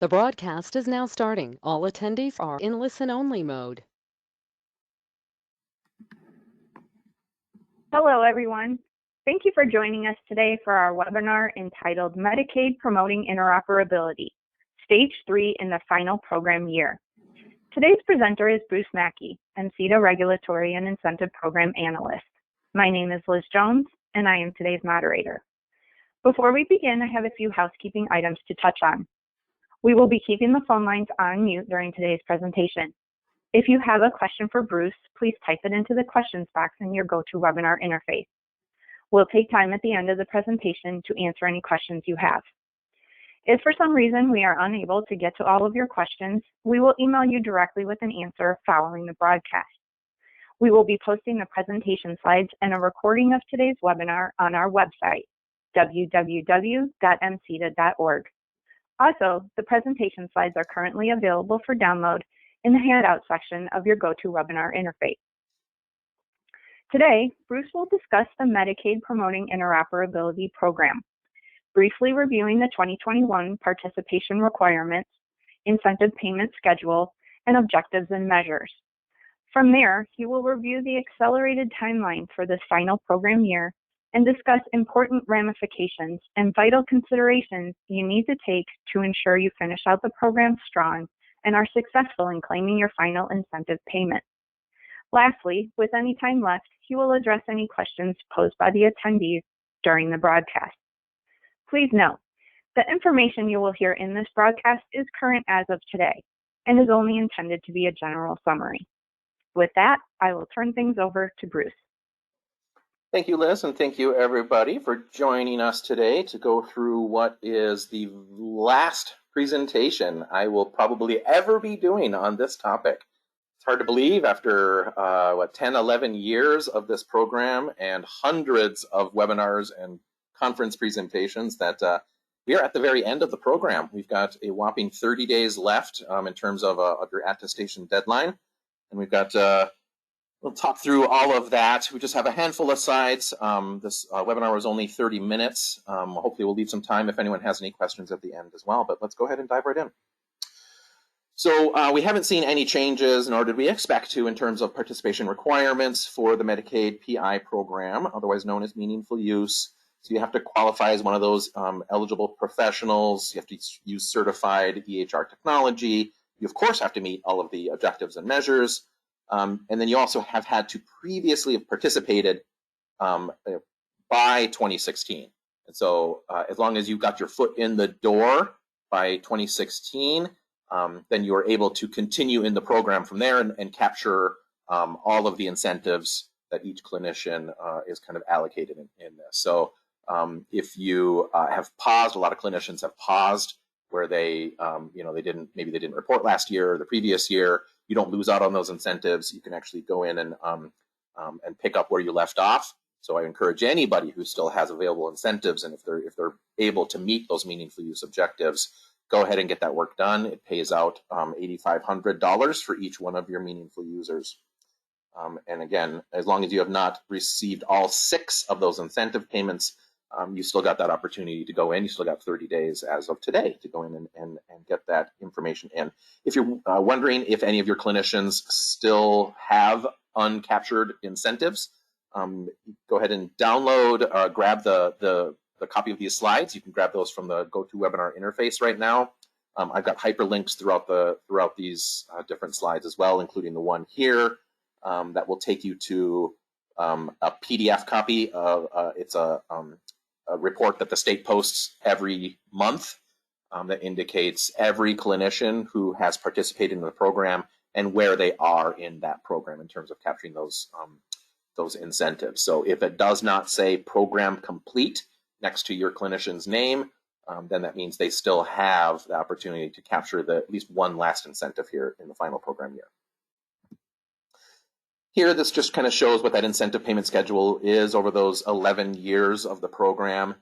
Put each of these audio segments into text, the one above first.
The broadcast is now starting. All attendees are in listen-only mode. Hello, everyone. Thank you for joining us today for our webinar entitled Medicaid Promoting Interoperability, Stage 3 in the Final Program Year. Today's presenter is Bruce Mackey, MCEDA Regulatory and Incentive Program Analyst. My name is Liz Jones, and I am today's moderator. Before we begin, I have a few housekeeping items to touch on. We will be keeping the phone lines on mute during today's presentation. If you have a question for Bruce, please type it into the questions box in your GoToWebinar interface. We'll take time at the end of the presentation to answer any questions you have. If for some reason we are unable to get to all of your questions, we will email you directly with an answer following the broadcast. We will be posting the presentation slides and a recording of today's webinar on our website, www.mceda.org. Also, the presentation slides are currently available for download in the handout section of your GoToWebinar interface. Today, Bruce will discuss the Medicaid Promoting Interoperability Program, briefly reviewing the 2021 participation requirements, incentive payment schedule, and objectives and measures. From there, he will review the accelerated timeline for this final program year and discuss important ramifications and vital considerations you need to take to ensure you finish out the program strong and are successful in claiming your final incentive payment. Lastly, with any time left, he will address any questions posed by the attendees during the broadcast. Please note, the information you will hear in this broadcast is current as of today and is only intended to be a general summary. With that, I will turn things over to Bruce. Thank you, Liz, and thank you, everybody, for joining us today to go through what is the last presentation I will probably ever be doing on this topic. It's hard to believe after 10, 11 years of this program and hundreds of webinars and conference presentations that we are at the very end of the program. We've got a whopping 30 days left in terms of your attestation deadline, and we've got we'll talk through all of that. We just have a handful of slides. This webinar was only 30 minutes. Hopefully we'll leave some time if anyone has any questions at the end as well, but let's go ahead and dive right in. So we haven't seen any changes, nor did we expect to, in terms of participation requirements for the Medicaid PI program, otherwise known as meaningful use. So you have to qualify as one of those eligible professionals. You have to use certified EHR technology. You, of course, have to meet all of the objectives and measures. And then you also have had to previously have participated by 2016. And so as long as you got your foot in the door by 2016, then you are able to continue in the program from there and capture all of the incentives that each clinician is kind of allocated in this. So if you have paused, a lot of clinicians have paused where they, maybe they didn't report last year or the previous year. You don't lose out on those incentives. You can actually go in and pick up where you left off. So I encourage anybody who still has available incentives, and if they're able to meet those meaningful use objectives, go ahead and get that work done. It pays out $8,500 for each one of your meaningful users. And again, as long as you have not received all 6 of those incentive payments, you still got that opportunity to go in. You still got 30 days as of today to go in and get that information in. If you're wondering if any of your clinicians still have uncaptured incentives, go ahead and download, grab the copy of these slides. You can grab those from the GoToWebinar interface right now. I've got hyperlinks throughout these different slides as well, including the one here that will take you to a PDF copy of it's a report that the state posts every month that indicates every clinician who has participated in the program and where they are in that program in terms of capturing those incentives. So if it does not say program complete next to your clinician's name, then that means they still have the opportunity to capture at least one last incentive here in the final program year. Here, this just kind of shows what that incentive payment schedule is over those 11 years of the program.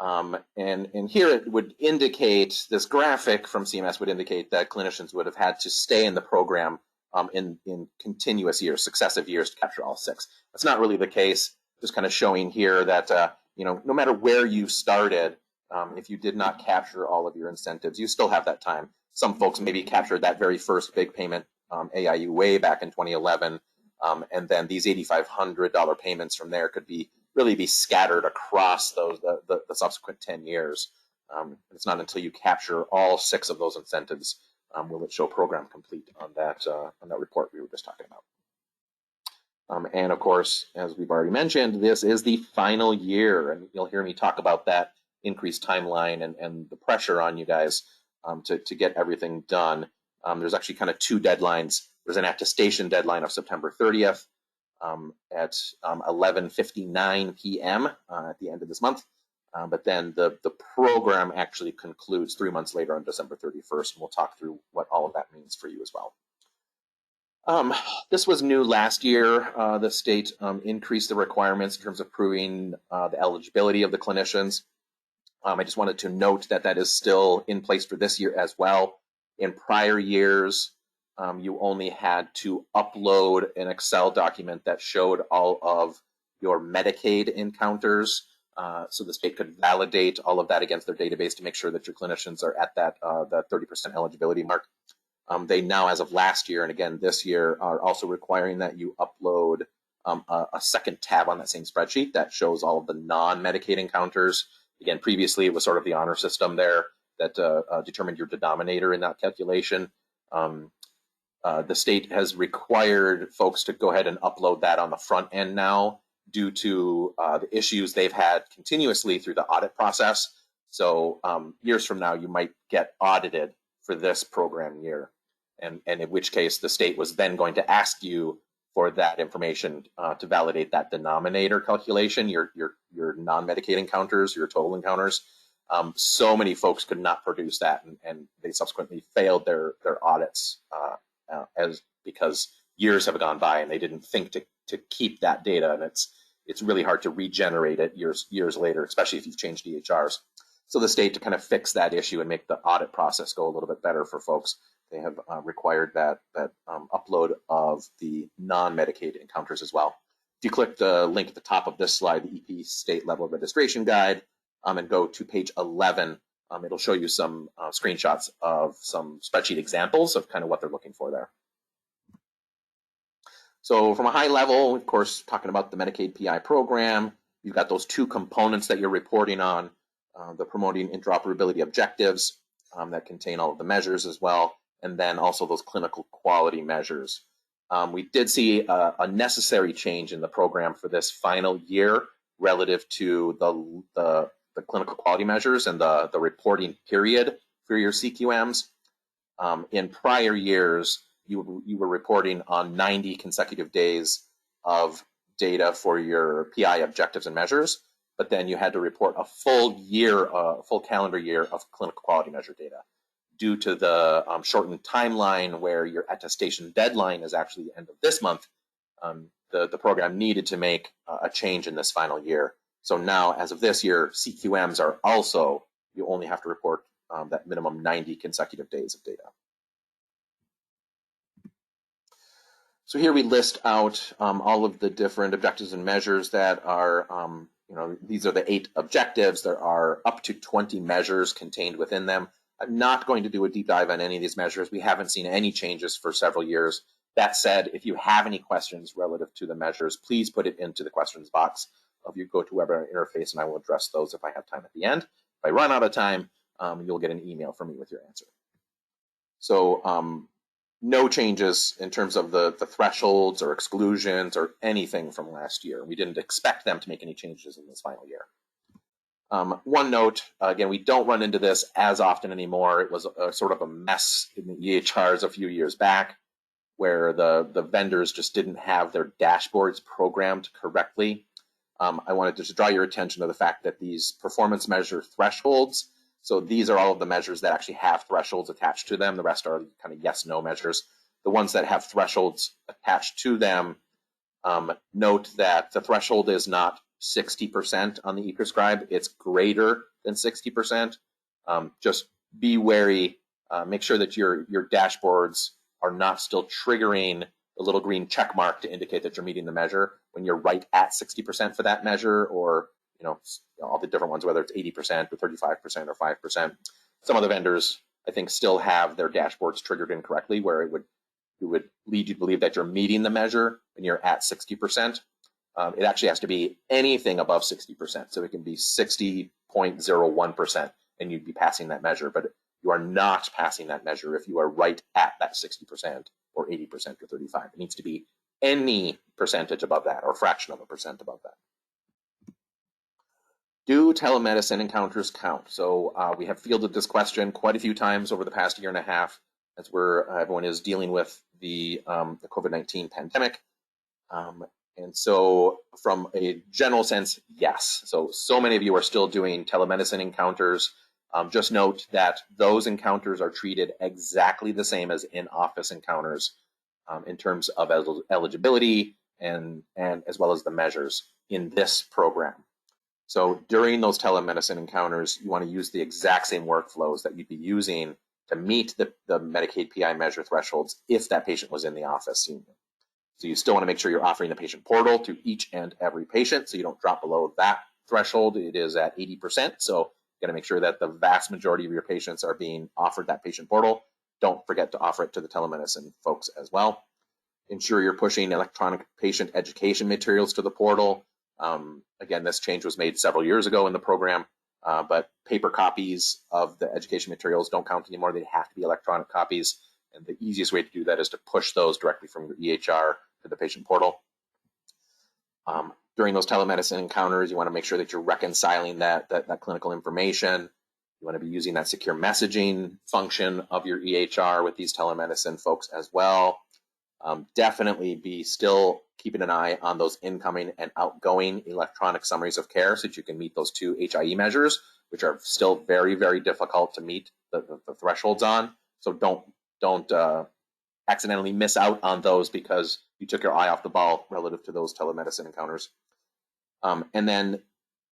And here it would indicate, this graphic from CMS would indicate that clinicians would have had to stay in the program in continuous years, successive years, to capture all 6. That's not really the case. Just kind of showing here that no matter where you started, if you did not capture all of your incentives, you still have that time. some folks maybe captured that very first big payment AIU way back in 2011, and then these $8,500 payments from there could really be scattered across the subsequent 10 years. It's not until you capture all 6 of those incentives will it show program complete on that report we were just talking about. And of course, as we've already mentioned, this is the final year, and you'll hear me talk about that increased timeline and the pressure on you guys to get everything done. There's actually kind of 2 deadlines. There's an attestation deadline of September 30th at 11:59 p.m. At the end of this month. But then the program actually concludes 3 months later on December 31st, and we'll talk through what all of that means for you as well. This was new last year. The state increased the requirements in terms of proving the eligibility of the clinicians. I just wanted to note that that is still in place for this year as well. In prior years, you only had to upload an Excel document that showed all of your Medicaid encounters, so the state could validate all of that against their database to make sure that your clinicians are at that 30% eligibility mark. They now, as of last year and again this year, are also requiring that you upload a second tab on that same spreadsheet that shows all of the non-Medicaid encounters. Again, previously it was sort of the honor system there that determined your denominator in that calculation. The state has required folks to go ahead and upload that on the front end now due to the issues they've had continuously through the audit process. So years from now, you might get audited for this program year. And in which case the state was then going to ask you for that information to validate that denominator calculation, your non-Medicaid encounters, your total encounters. So many folks could not produce that, and they subsequently failed their audits because years have gone by and they didn't think to keep that data, and it's really hard to regenerate it years later, especially if you've changed EHRs. So the state, to kind of fix that issue and make the audit process go a little bit better for folks, they have required that upload of the non-Medicaid encounters as well. If you click the link at the top of this slide, the EP State Level Registration Guide, and go to page 11, it'll show you some screenshots of some spreadsheet examples of kind of what they're looking for there. So from a high level, of course, talking about the Medicaid PI program, you've got those 2 components that you're reporting on, the promoting interoperability objectives that contain all of the measures as well, and then also those clinical quality measures. We did see a necessary change in the program for this final year relative to the clinical quality measures and the reporting period for your CQMs. In prior years, you were reporting on 90 consecutive days of data for your PI objectives and measures, but then you had to report a full calendar year of clinical quality measure data. Due to the shortened timeline where your attestation deadline is actually the end of this month, the program needed to make a change in this final year. So now, as of this year, CQMs are also, you only have to report that minimum 90 consecutive days of data. So here we list out all of the different objectives and measures that are, these are the 8 objectives. There are up to 20 measures contained within them. I'm not going to do a deep dive on any of these measures. We haven't seen any changes for several years. That said, if you have any questions relative to the measures, please put it into the questions box of your GoToWebinar interface, and I will address those if I have time at the end. If I run out of time, you'll get an email from me with your answer. So no changes in terms of the thresholds or exclusions or anything from last year. We didn't expect them to make any changes in this final year. One note, again, we don't run into this as often anymore. It was sort of a mess in the EHRs a few years back where the vendors just didn't have their dashboards programmed correctly. I wanted to just draw your attention to the fact that these performance measure thresholds, so these are all of the measures that actually have thresholds attached to them. The rest are kind of yes-no measures. The ones that have thresholds attached to them, note that the threshold is not 60% on the ePrescribe, it's greater than 60%. Just be wary, make sure that your dashboards are not still triggering the little green check mark to indicate that you're meeting the measure when you're right at 60% for that measure, or all the different ones, whether it's 80% or 35% or 5%. Some of the vendors I think, still have their dashboards triggered incorrectly, where it would lead you to believe that you're meeting the measure and you're at 60%. It actually has to be anything above 60%. So it can be 60.01%, and you'd be passing that measure. But you are not passing that measure if you are right at that 60% or 80% or 35%. It needs to be any percentage above that, or fraction of a percent above that. Do telemedicine encounters count? So we have fielded this question quite a few times over the past year and a half, as everyone is dealing with the COVID-19 pandemic. And so from a general sense, yes. So many of you are still doing telemedicine encounters. Just note that those encounters are treated exactly the same as in-office encounters in terms of eligibility and as well as the measures in this program. So during those telemedicine encounters, you want to use the exact same workflows that you'd be using to meet the Medicaid PI measure thresholds if that patient was in the office seeing you. So you still want to make sure you're offering the patient portal to each and every patient, so you don't drop below that threshold. It is at 80%, so you got to make sure that the vast majority of your patients are being offered that patient portal. Don't forget to offer it to the telemedicine folks as well. Ensure you're pushing electronic patient education materials to the portal. Again, this change was made several years ago in the program, but paper copies of the education materials don't count anymore. They have to be electronic copies. And the easiest way to do that is to push those directly from your EHR to the patient portal. During those telemedicine encounters, you want to make sure that you're reconciling that clinical information. You want to be using that secure messaging function of your EHR with these telemedicine folks as well. Definitely be still keeping an eye on those incoming and outgoing electronic summaries of care so that you can meet those 2 HIE measures, which are still very, very difficult to meet the thresholds on. So don't accidentally miss out on those because you took your eye off the ball relative to those telemedicine encounters. And then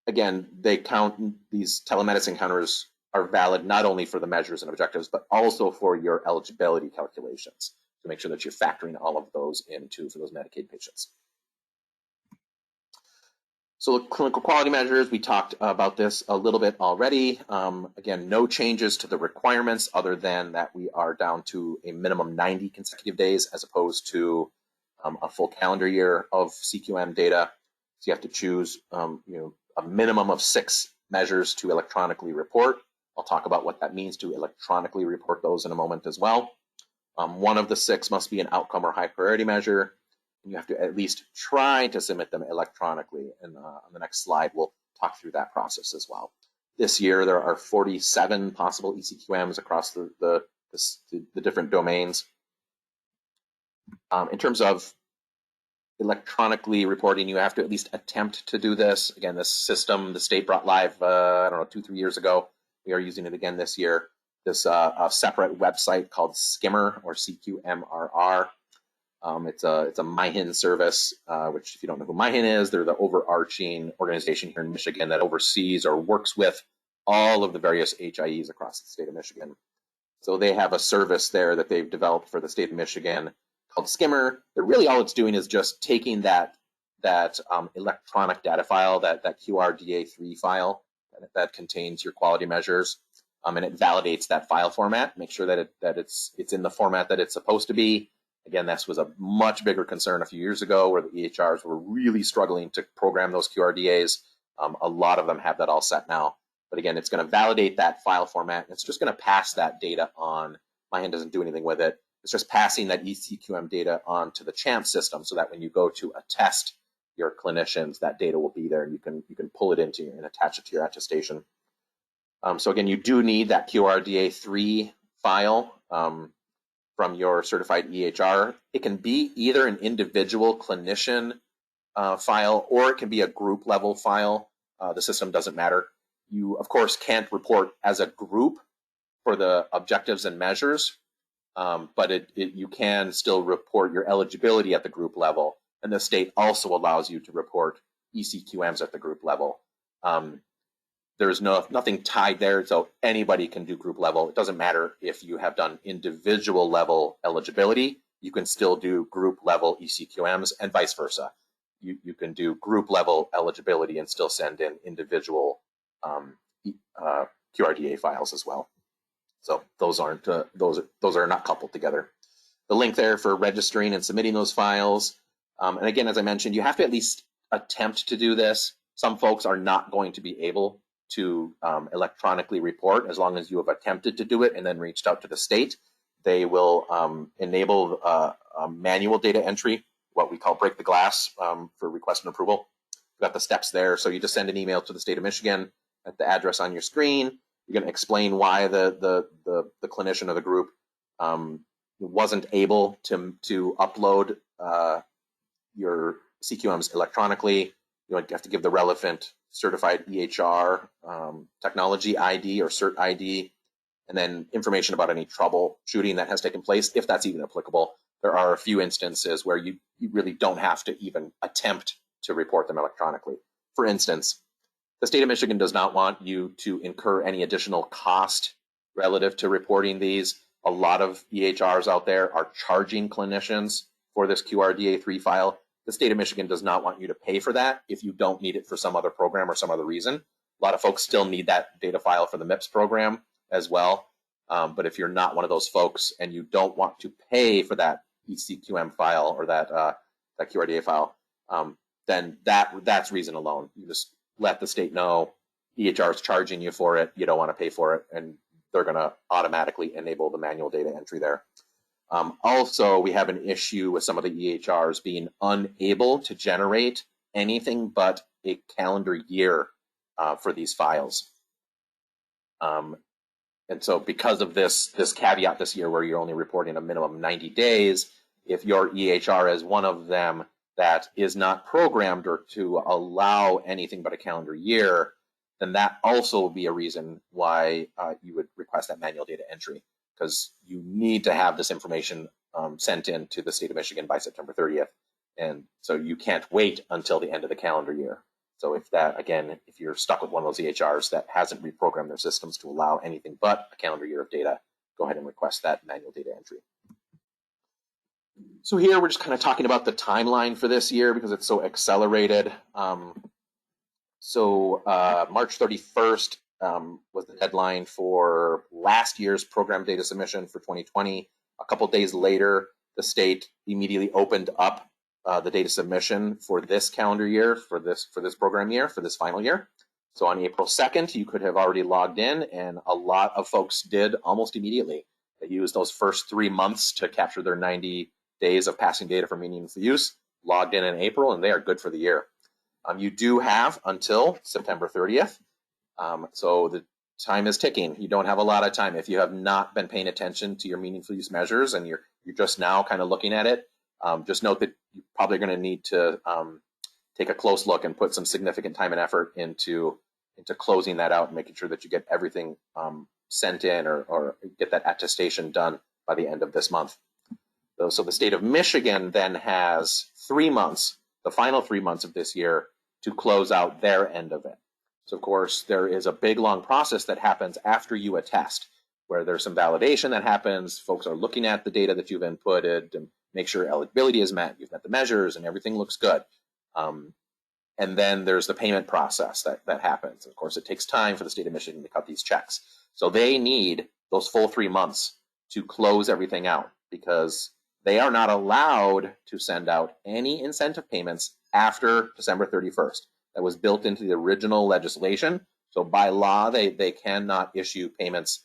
again, these telemedicine encounters are valid not only for the measures and objectives, but also for your eligibility calculations to make sure that you're factoring all of those in too for those Medicaid patients. So the clinical quality measures, we talked about this a little bit already. Again, no changes to the requirements other than that we are down to a minimum 90 consecutive days as opposed to a full calendar year of CQM data. So you have to choose a minimum of 6 measures to electronically report. I'll talk about what that means to electronically report those in a moment as well. One of the 6 must be an outcome or high priority measure. You have to at least try to submit them electronically. And on the next slide, we'll talk through that process as well. This year, there are 47 possible ECQMs across the different domains. In terms of electronically reporting, you have to at least attempt to do this. Again, this system, the state brought live, 2-3 years ago. We are using it again this year. This a separate website called Skimmer or CQMRR. It's a MyHIN service, which if you don't know who MyHIN is, they're the overarching organization here in Michigan that oversees or works with all of the various HIEs across the state of Michigan. So they have a service there that they've developed for the state of Michigan called Skimmer. That really all it's doing is just taking that electronic data file, that QRDA3 file that contains your quality measures, and it validates that file format, make sure that it's in the format that it's supposed to be. Again, this was a much bigger concern a few years ago where the EHRs were really struggling to program those QRDAs. A lot of them have that all set now. But again, it's going to validate that file format. And it's just going to pass that data on. MyHIN doesn't do anything with it. It's just passing that ECQM data on to the CHAMP system so that when you go to attest your clinicians, that data will be there and you can pull it into and attach it to your attestation. So again, you do need that QRDA3 file from your certified EHR. It can be either an individual clinician file or it can be a group level file. The system doesn't matter. You, of course, can't report as a group for the objectives and measures, but you can still report your eligibility at the group level. And the state also allows you to report ECQMs at the group level. There's nothing tied there, so anybody can do group level. It doesn't matter if you have done individual level eligibility. You can still do group level ECQMs and vice versa. You can do group level eligibility and still send in individual QRDA files as well. So those aren't those are not coupled together. The link there for registering and submitting those files. And again, as I mentioned, you have to at least attempt to do this. Some folks are not going to be able to electronically report as long as you have attempted to do it and then reached out to the state. They will enable manual data entry, what we call break the glass for request and approval. We've got the steps there. So you just send an email to the state of Michigan at the address on your screen. You're going to explain why the clinician or the group wasn't able to upload your CQMs electronically. You have to give the relevant certified EHR technology ID or CERT ID, and then information about any troubleshooting that has taken place, if that's even applicable. There are a few instances where you really don't have to even attempt to report them electronically. For instance, the state of Michigan does not want you to incur any additional cost relative to reporting these. A lot of EHRs out there are charging clinicians for this QRDA3 file. The state of Michigan does not want you to pay for that if you don't need it for some other program or some other reason. A lot of folks still need that data file for the MIPS program as well. But if you're not one of those folks and you don't want to pay for that ECQM file or that QRDA file, then that's reason alone. You just let the state know EHR is charging you for it, you don't want to pay for it, and they're going to automatically enable the manual data entry there. Also, we have an issue with some of the EHRs being unable to generate anything but a calendar year for these files. And so because of this caveat this year where you're only reporting a minimum 90 days, if your EHR is one of them that is not programmed or to allow anything but a calendar year, then that also will be a reason why you would request that manual data entry, because you need to have this information sent in to the state of Michigan by September 30th. And so you can't wait until the end of the calendar year. So if you're stuck with one of those EHRs that hasn't reprogrammed their systems to allow anything but a calendar year of data, go ahead and request that manual data entry. So here we're just kind of talking about the timeline for this year because it's so accelerated. March 31st was the deadline for last year's program data submission for 2020. A couple days later, the state immediately opened up the data submission for this calendar year, for this program year, for this final year. So on April 2nd, you could have already logged in, and a lot of folks did almost immediately. They used those first 3 months to capture their 90 days of passing data for meaningful use, logged in April, and they are good for the year. You do have until September 30th. So the time is ticking. You don't have a lot of time. If you have not been paying attention to your meaningful use measures and you're just now kind of looking at it, just note that you're probably going to need to take a close look and put some significant time and effort into closing that out and making sure that you get everything sent in or get that attestation done by the end of this month. So the state of Michigan then has 3 months, the final 3 months of this year, to close out their end of it. So of course, there is a big, long process that happens after you attest, where there's some validation that happens. Folks are looking at the data that you've inputted and make sure eligibility is met, you've met the measures, and everything looks good. And then there's the payment process that happens. Of course, it takes time for the state of Michigan to cut these checks. So they need those full 3 months to close everything out, because they are not allowed to send out any incentive payments after December 31st. That was built into the original legislation. So by law, they cannot issue payments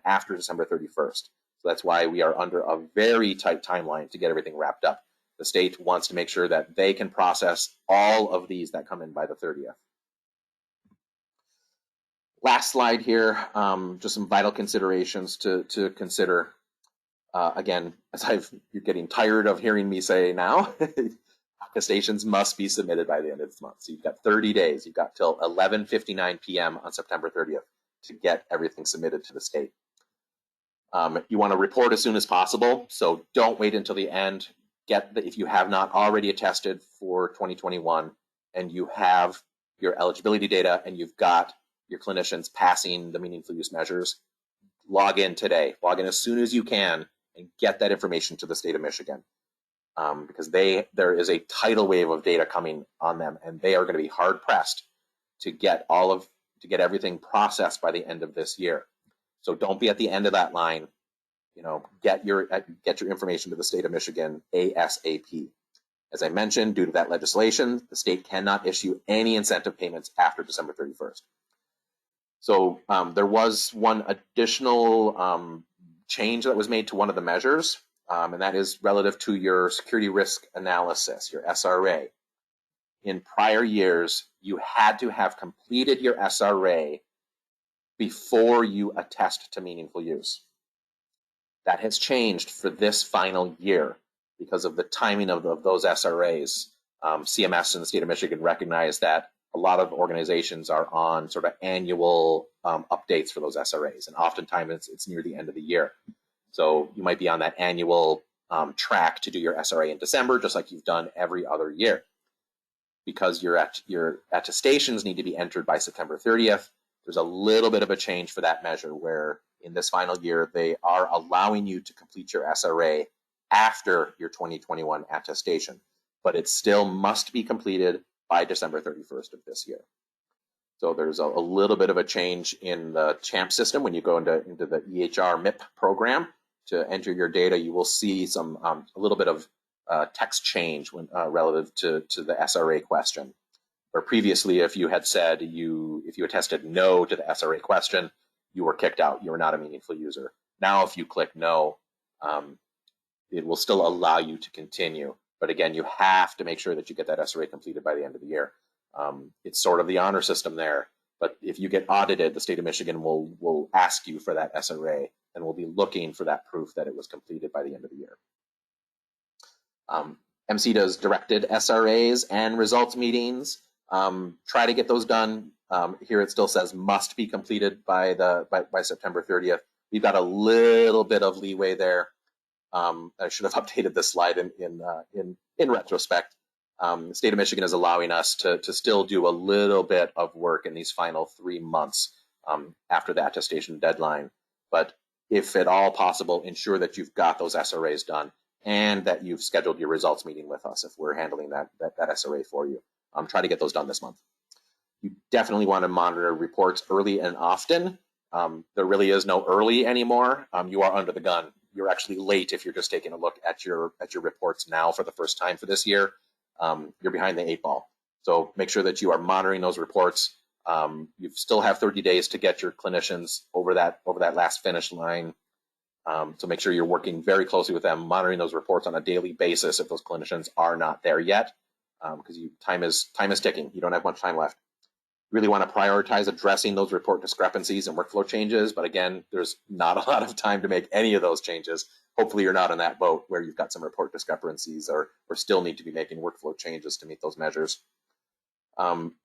after December 31st. So that's why we are under a very tight timeline to get everything wrapped up. The state wants to make sure that they can process all of these that come in by the 30th. Last slide here, just some vital considerations to consider. Again, as you're getting tired of hearing me say now, attestations must be submitted by the end of this month. So you've got 30 days. You've got till 11:59 p.m. on September 30th to get everything submitted to the state. You want to report as soon as possible, so don't wait until the end. If you have not already attested for 2021 and you have your eligibility data and you've got your clinicians passing the meaningful use measures, log in today. Log in as soon as you can and get that information to the state of Michigan, because there is a tidal wave of data coming on them, and they are going to be hard pressed to get everything processed by the end of this year. So don't be at the end of that line. Get your information to the state of Michigan ASAP. As I mentioned, due to that legislation, the state cannot issue any incentive payments after December 31st. So there was one additional change that was made to one of the measures, and that is relative to your security risk analysis, your SRA. In prior years, you had to have completed your SRA before you attest to meaningful use. That has changed for this final year because of the timing of those SRAs. CMS in the state of Michigan recognized that a lot of organizations are on sort of annual updates for those SRAs, and oftentimes it's near the end of the year. So you might be on that annual track to do your SRA in December, just like you've done every other year. Because your attestations need to be entered by September 30th, there's a little bit of a change for that measure where in this final year, they are allowing you to complete your SRA after your 2021 attestation, but it still must be completed by December 31st of this year. So there's a little bit of a change in the CHAMP system. When you go into the EHR MIP program to enter your data, you will see some a little bit of text change when relative to the SRA question. Where previously, if you had said if you attested no to the SRA question, you were kicked out. You were not a meaningful user. Now, if you click no, it will still allow you to continue. But again, you have to make sure that you get that SRA completed by the end of the year. It's sort of the honor system there. But if you get audited, the state of Michigan will ask you for that SRA and will be looking for that proof that it was completed by the end of the year. MC does directed SRAs and results meetings. Try to get those done. Here it still says must be completed by September 30th. We've got a little bit of leeway there. I should have updated this slide in retrospect. The state of Michigan is allowing us to still do a little bit of work in these final 3 months after the attestation deadline. But if at all possible, ensure that you've got those SRAs done and that you've scheduled your results meeting with us if we're handling that SRA for you. Try to get those done this month. You definitely want to monitor reports early and often. There really is no early anymore. You are under the gun. You're actually late if you're just taking a look at your reports now for the first time for this year. You're behind the 8 ball. So make sure that you are monitoring those reports. You still have 30 days to get your clinicians over that last finish line. So make sure you're working very closely with them, monitoring those reports on a daily basis if those clinicians are not there yet, because time is ticking. You don't have much time left. Really want to prioritize addressing those report discrepancies and workflow changes, but again, there's not a lot of time to make any of those changes. Hopefully you're not in that boat where you've got some report discrepancies or still need to be making workflow changes to meet those measures.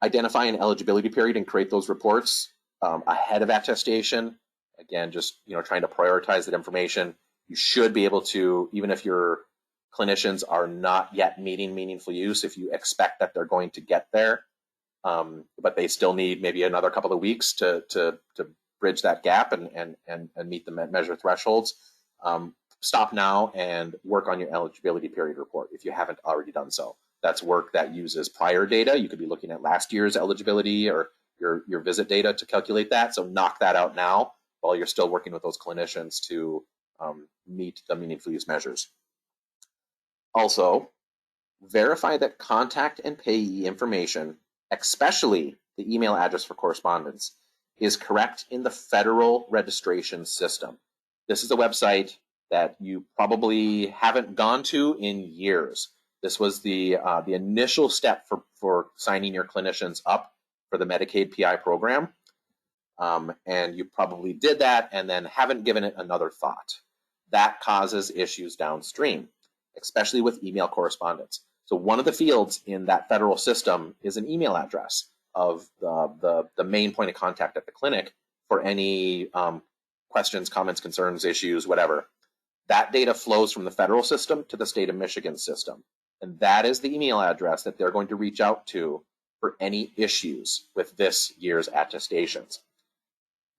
Identify an eligibility period and create those reports ahead of attestation. Again, just trying to prioritize that information. You should be able to, even if your clinicians are not yet meeting meaningful use, if you expect that they're going to get there, but they still need maybe another couple of weeks to bridge that gap and meet the measure thresholds. Stop now and work on your eligibility period report if you haven't already done so. That's work that uses prior data. You could be looking at last year's eligibility or your visit data to calculate that. So knock that out now while you're still working with those clinicians to meet the meaningful use measures. Also, verify that contact and payee information, especially the email address for correspondence, is correct in the federal registration system. This is a website that you probably haven't gone to in years. This was the initial step for signing your clinicians up for the Medicaid PI program. And you probably did that and then haven't given it another thought. That causes issues downstream, especially with email correspondence. So one of the fields in that federal system is an email address of the main point of contact at the clinic for any questions, comments, concerns, issues, whatever. That data flows from the federal system to the state of Michigan system. And that is the email address that they're going to reach out to for any issues with this year's attestations.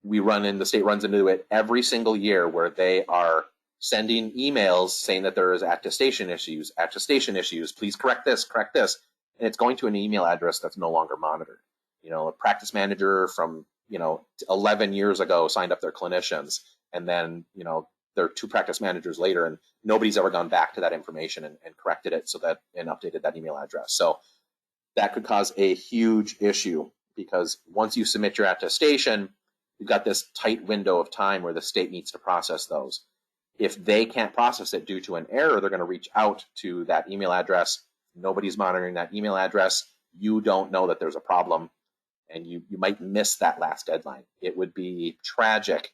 The state runs into it every single year where they are sending emails saying that there is attestation issues, please correct this, and it's going to an email address that's no longer monitored. A practice manager from 11 years ago signed up their clinicians, and then, they're 2 practice managers later, and nobody's ever gone back to that information and corrected it and updated that email address. So that could cause a huge issue, because once you submit your attestation, you've got this tight window of time where the state needs to process those. If they can't process it due to an error, they're going to reach out to that email address. Nobody's monitoring that email address. You don't know that there's a problem, and you might miss that last deadline. It would be tragic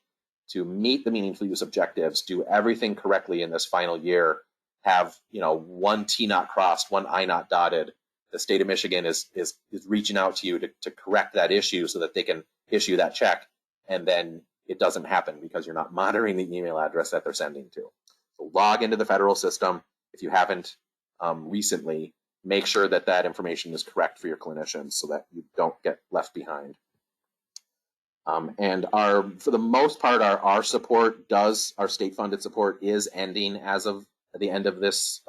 to meet the meaningful use objectives, do everything correctly in this final year, have one T not crossed, one I not dotted. The state of Michigan is reaching out to you to correct that issue so that they can issue that check, and then it doesn't happen because you're not monitoring the email address that they're sending to. So log into the federal system if you haven't recently. Make sure that information is correct for your clinicians so that you don't get left behind. And for the most part, our state-funded support is ending as of the end of this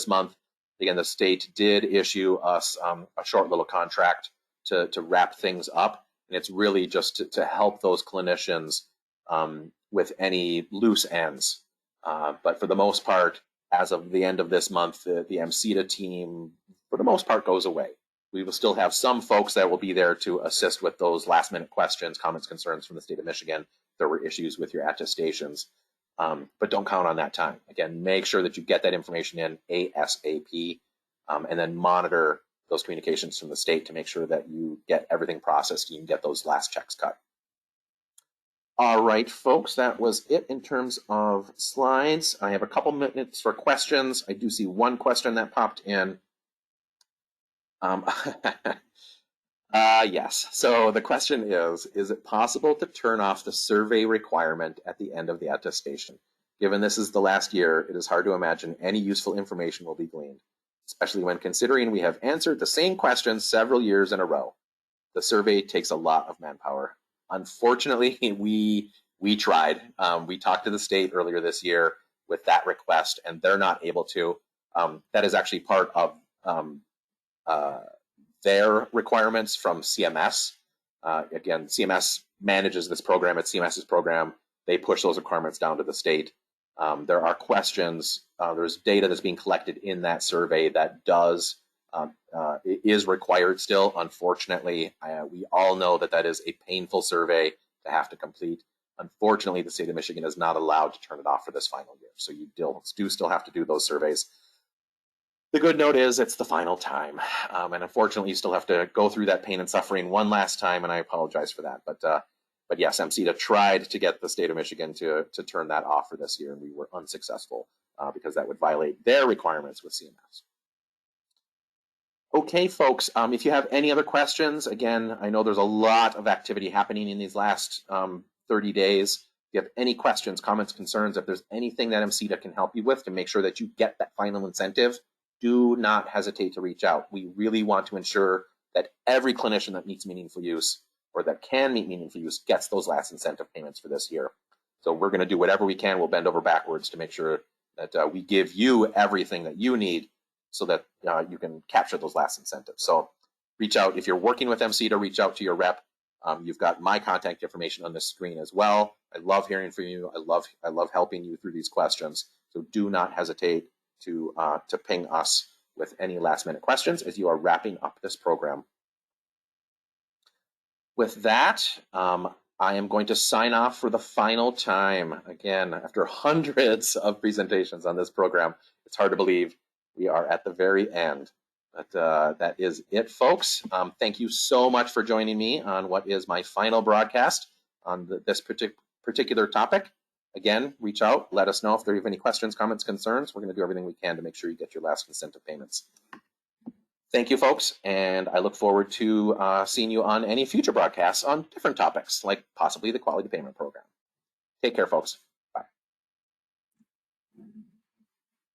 month. Again, the state did issue us a short little contract to wrap things up, and it's really just to help those clinicians with any loose ends. But for the most part, as of the end of this month, the MCEDA team, for the most part, goes away. We will still have some folks that will be there to assist with those last-minute questions, comments, concerns from the state of Michigan if there were issues with your attestations. But don't count on that time. Again, make sure that you get that information in ASAP, and then monitor those communications from the state to make sure that you get everything processed and you can get those last checks cut. All right, folks, that was it in terms of slides. I have a couple minutes for questions. I do see one question that popped in. Yes. So the question is it possible to turn off the survey requirement at the end of the attestation? Given this is the last year, it is hard to imagine any useful information will be gleaned, especially when considering we have answered the same questions several years in a row. The survey takes a lot of manpower. Unfortunately, we tried. We talked to the state earlier this year with that request, and they're not able to. That is actually part of their requirements from CMS. Again, CMS manages this program. It's CMS's program. They push those requirements down to the state. There are questions. There's data that's being collected in that survey that is required still. Unfortunately, we all know that is a painful survey to have to complete. Unfortunately, the state of Michigan is not allowed to turn it off for this final year. So you do still have to do those surveys. The good note is it's the final time. And unfortunately, you still have to go through that pain and suffering one last time, and I apologize for that. But yes, MCEDA tried to get the state of Michigan to turn that off for this year, and we were unsuccessful because that would violate their requirements with CMS. Okay, folks, if you have any other questions, again, I know there's a lot of activity happening in these last 30 days. If you have any questions, comments, concerns, if there's anything that MCEDA can help you with to make sure that you get that final incentive, do not hesitate to reach out. We really want to ensure that every clinician that meets meaningful use or that can meet meaningful use gets those last incentive payments for this year. So we're going to do whatever we can. We'll bend over backwards to make sure that we give you everything that you need so that you can capture those last incentives. So reach out. If you're working with MCEDA, reach out to your rep. You've got my contact information on this screen as well. I love hearing from you. I love helping you through these questions. So do not hesitate to ping us with any last minute questions as you are wrapping up this program. With that, I am going to sign off for the final time. Again, after hundreds of presentations on this program, it's hard to believe we are at the very end. But that is it, folks. Thank you so much for joining me on what is my final broadcast on this particular topic. Again, reach out. Let us know if there are any questions, comments, concerns. We're going to do everything we can to make sure you get your last incentive payments. Thank you, folks, and I look forward to seeing you on any future broadcasts on different topics, like possibly the quality payment program. Take care, folks.